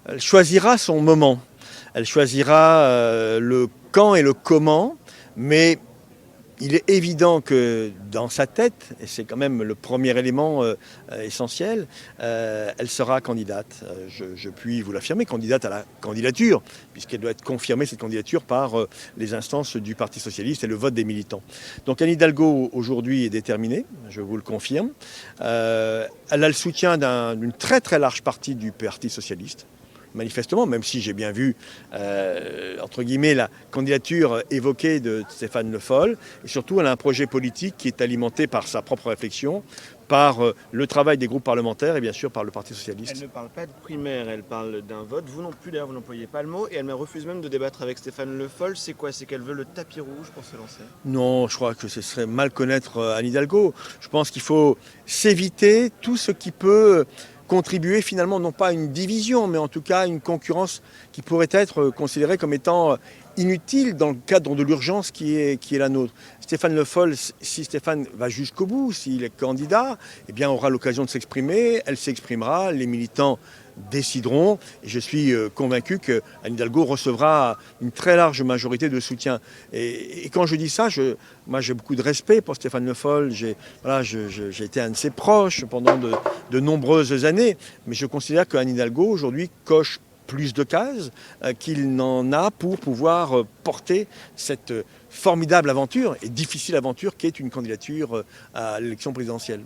Elle choisira son moment. Elle choisira le quand et le comment, mais il est évident que dans sa tête, et c'est quand même le premier élément essentiel, elle sera candidate. Je puis vous l'affirmer, candidate à la candidature, puisqu'elle doit être confirmée, cette candidature, par les instances du Parti socialiste et le vote des militants. Donc Anne Hidalgo, aujourd'hui, est déterminée, je vous le confirme. Elle a le soutien d'une très très large partie du Parti socialiste. Manifestement, même si j'ai bien vu, entre guillemets, la candidature évoquée de Stéphane Le Foll. Et surtout, elle a un projet politique qui est alimenté par sa propre réflexion, par le travail des groupes parlementaires et bien sûr par le Parti socialiste. Elle ne parle pas de primaire, elle parle d'un vote. Vous non plus, d'ailleurs, vous n'employez pas le mot. Et elle me refuse même de débattre avec Stéphane Le Foll. C'est quoi? C'est qu'elle veut le tapis rouge pour se lancer? Non, je crois que ce serait mal connaître Anne Hidalgo. Je pense qu'il faut s'éviter tout ce qui peut contribuer finalement, non pas à une division, mais en tout cas à une concurrence qui pourrait être considérée comme étant inutile dans le cadre de l'urgence qui est la nôtre. Stéphane Le Foll, si Stéphane va jusqu'au bout, s'il est candidat, eh bien, aura l'occasion de s'exprimer, elle s'exprimera, les militants décideront. Et je suis convaincu qu'Anne Hidalgo recevra une très large majorité de soutien. Et quand je dis ça, moi j'ai beaucoup de respect pour Stéphane Le Foll. J'ai été un de ses proches pendant de nombreuses années. Mais je considère qu'Anne Hidalgo aujourd'hui coche plus de cases qu'il n'en a pour pouvoir porter cette formidable aventure et difficile aventure qu'est une candidature à l'élection présidentielle.